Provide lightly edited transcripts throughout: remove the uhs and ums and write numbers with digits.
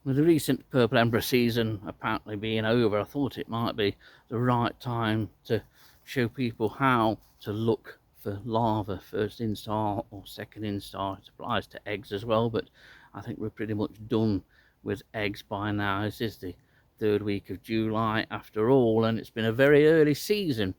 With the recent purple emperor season apparently being over, I thought it might be the right time to show people how to look for larvae, first instar or second instar. It applies to eggs as well, but I think we're pretty much done with eggs by now. This is the third week of July after all, and it's been a very early season.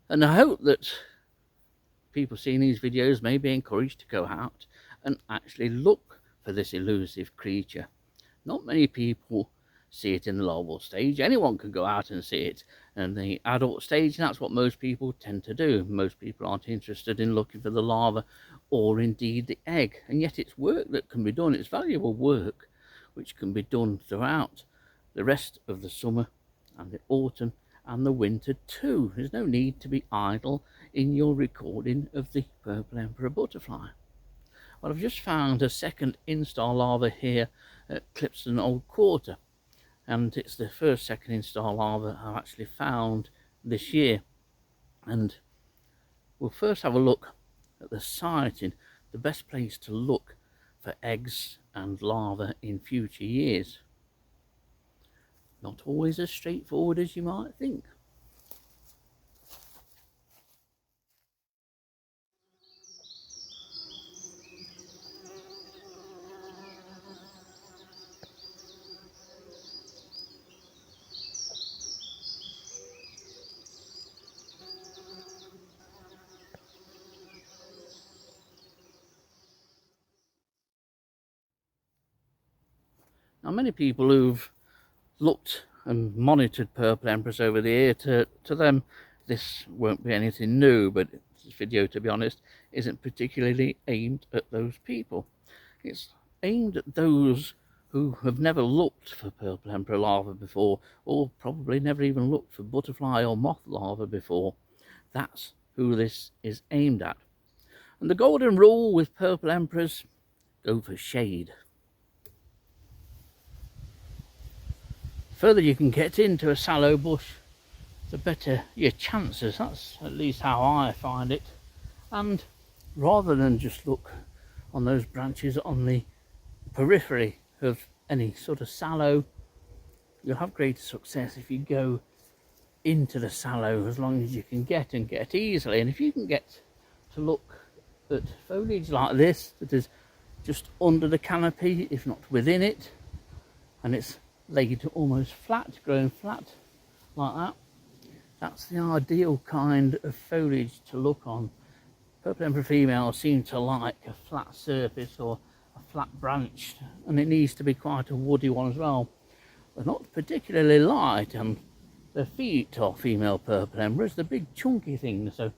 And I hope that people seeing these videos may be encouraged to go out and actually look for this elusive creature. Not many people see it in the larval stage. Anyone can go out and see it in the adult stage, and that's what most people tend to do. Most people aren't interested in looking for the larva or indeed the egg, and yet it's work that can be done. It's valuable work which can be done throughout the rest of the summer and the autumn and the winter too. There's no need to be idle in your recording of the purple emperor butterfly. Well, I've just found a second instar larva here at Clipston Old Quarter, and it's the first second instar larva I've actually found this year. And we'll first have a look at the sighting, the best place to look for eggs and larvae in future years. Not always as straightforward as you might think. Now, many people who've looked and monitored purple emperors over the year, to them this won't be anything new, but this video, to be honest, isn't particularly aimed at those people. It's aimed at those who have never looked for purple emperor larvae before, or probably never even looked for butterfly or moth larvae before. That's who this is aimed at. And the golden rule with purple emperors: go for shade. The further you can get into a sallow bush, the better your chances. That's at least how I find it. And rather than just look on those branches on the periphery of any sort of sallow, you'll have greater success if you go into the sallow as long as you can get, and get easily. And if you can get to look at foliage like this that is just under the canopy, if not within it, and it's laid almost flat, growing flat like that, that's the ideal kind of foliage to look on. Purple emperor females seem to like a flat surface or a flat branch, and it needs to be quite a woody one as well. They're not particularly light, and their feet are female purple emperors, the big chunky things, so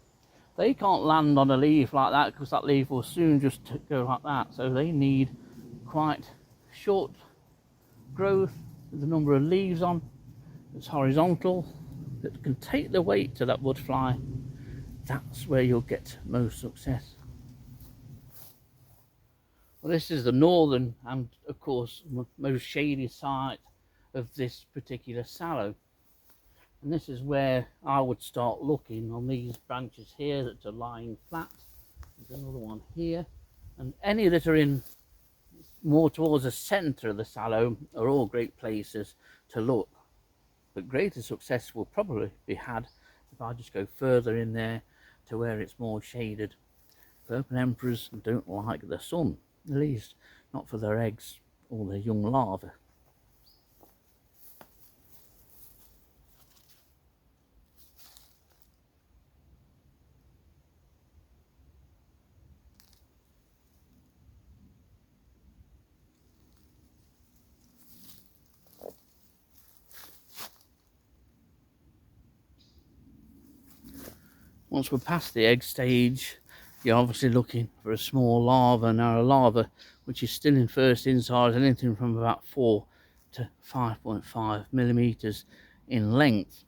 they can't land on a leaf like that because that leaf will soon just go like that. So they need quite short growth with the number of leaves on, it's horizontal, that can take the weight to that butterfly. That's where you'll get most success. Well, this is the northern and of course most shady side of this particular sallow, and this is where I would start looking on these branches here that are lying flat. There's another one here, and any that are in more towards the center of the sallow are all great places to look. But greater success will probably be had if I just go further in there to where it's more shaded. Purple emperors don't like the sun, at least not for their eggs or their young larvae. Once we're past the egg stage, you're obviously looking for a small larva. Now, a larva which is still in first instar is anything from about 4 to 5.5 millimeters in length.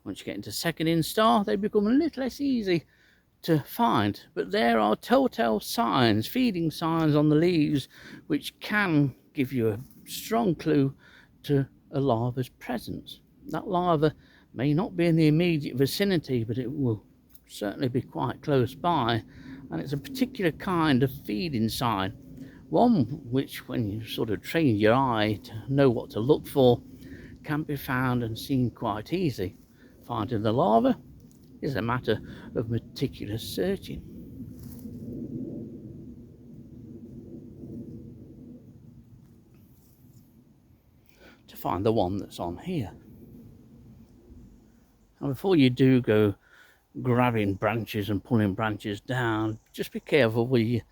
Once you get into second instar, they become a little less easy to find, but there are telltale signs, feeding signs on the leaves, which can give you a strong clue to a larva's presence. That larva may not be in the immediate vicinity, but it will certainly be quite close by, and it's a particular kind of feeding sign One which, when you sort of train your eye to know what to look for, can be found and seen quite easy. Finding the larva is a matter of meticulous searching. To find the one that's on here. And before you do go grabbing branches and pulling branches down, just be careful where you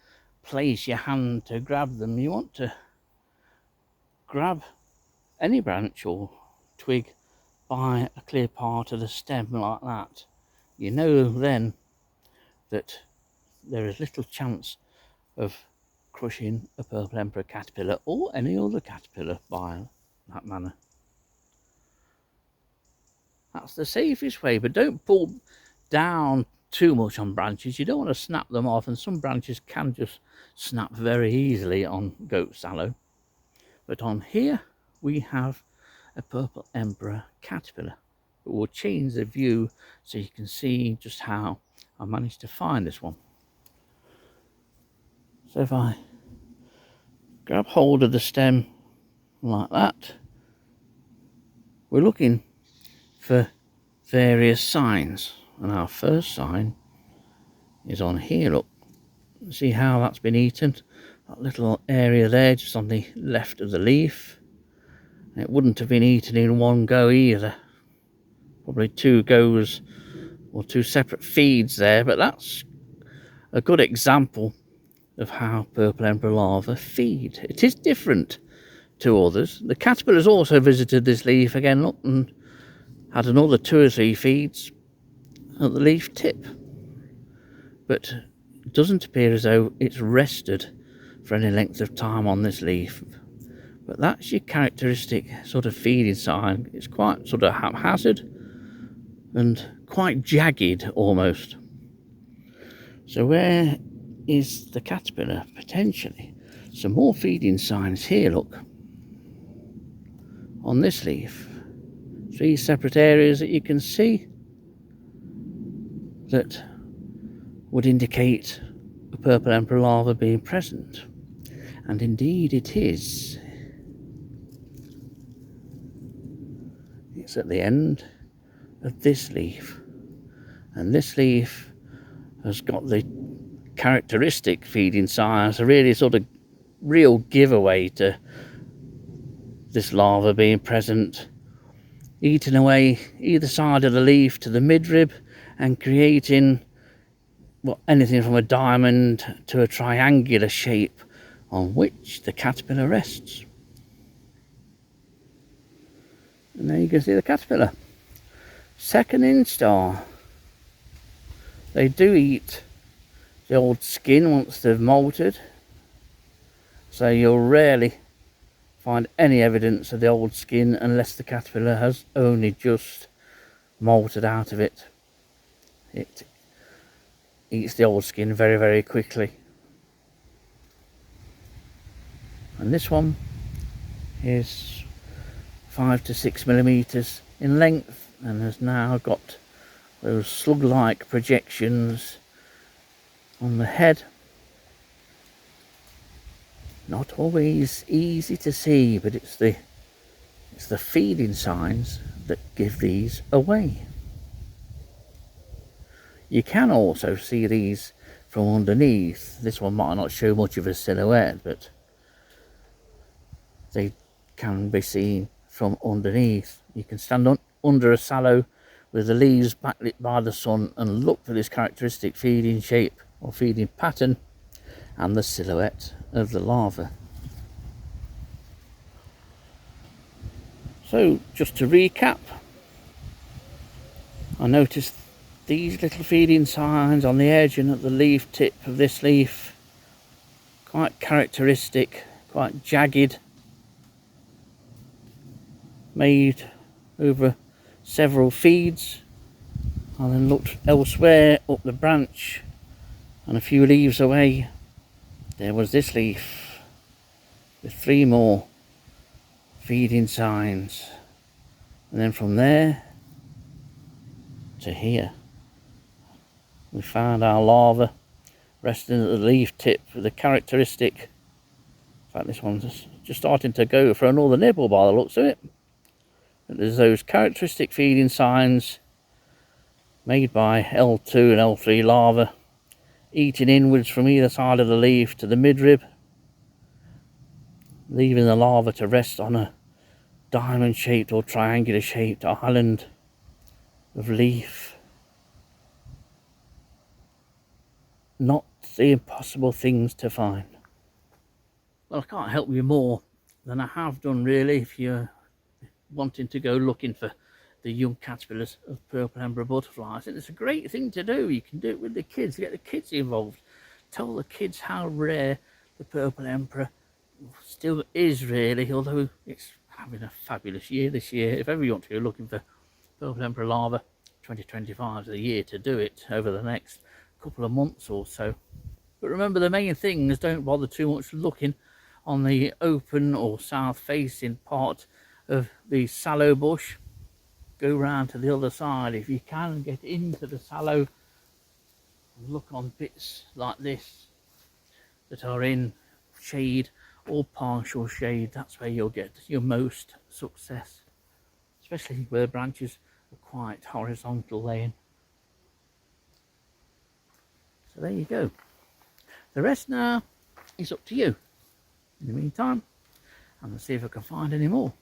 place your hand to grab them. You want to grab any branch or twig by a clear part of the stem like that. You know then that there is little chance of crushing a purple emperor caterpillar or any other caterpillar by that manner. That's the safest way, but don't pull down too much on branches. You don't want to snap them off, and some branches can just snap very easily on goat sallow. But on here we have a purple emperor caterpillar. But we'll change the view so you can see just how I managed to find this one. So if I grab hold of the stem like that, we're looking for various signs, and our first sign is on here. Look, see how that's been eaten, that little area there just on the left of the leaf. It wouldn't have been eaten in one go either, probably two goes or two separate feeds there, but that's a good example of how purple emperor larvae feed. It is different to others. The caterpillars also visited this leaf again, look, and had another 2 or 3 feeds at the leaf tip, but it doesn't appear as though it's rested for any length of time on this leaf. But that's your characteristic sort of feeding sign. It's quite sort of haphazard and quite jagged almost. So where is the caterpillar? Potentially some more feeding signs here, look, on this leaf. 3 separate areas that you can see that would indicate a purple emperor larva being present, and indeed it is. It's at the end of this leaf, and this leaf has got the characteristic feeding signs, a really sort of real giveaway to this larva being present, eating away either side of the leaf to the midrib and creating anything from a diamond to a triangular shape on which the caterpillar rests. And there you can see the caterpillar. Second instar. They do eat the old skin once they've molted, so you'll rarely find any evidence of the old skin unless the caterpillar has only just molted out of it. It eats the old skin very, very quickly. And this one is 5 to 6 millimeters in length and has now got those slug-like projections on the head. Not always easy to see, but it's the feeding signs that give these away. You can also see these from underneath. This one might not show much of a silhouette, but they can be seen from underneath. You can stand under a sallow with the leaves backlit by the sun and look for this characteristic feeding shape or feeding pattern and the silhouette of the larva. So just to recap, I noticed these little feeding signs on the edge and at the leaf tip of this leaf, quite characteristic, quite jagged, made over several feeds. I then looked elsewhere up the branch and a few leaves away, there was this leaf with 3 more feeding signs, and then from there to here we found our larva resting at the leaf tip with a characteristic fact, this one's just starting to go for another nibble by the looks of it. But there's those characteristic feeding signs made by L2 and L3 larvae, eating inwards from either side of the leaf to the midrib, leaving the larva to rest on a diamond shaped or triangular shaped island of leaf. Not the impossible things to find. Well, I can't help you more than I have done really if you're wanting to go looking for the young caterpillars of purple emperor butterflies. And it's a great thing to do. You can do it with the kids, get the kids involved, tell the kids how rare the purple emperor still is really, although it's having a fabulous year this year. If ever you want to go looking for purple emperor larvae, 2025 is the year to do it over the next couple of months or so. But remember, the main thing is don't bother too much looking on the open or south facing part of the sallow bush. Go round to the other side if you can, get into the sallow, look on bits like this that are in shade or partial shade. That's where you'll get your most success, especially where branches are quite horizontal laying. So there you go. The rest now is up to you. In the meantime, I'm going to see if I can find any more.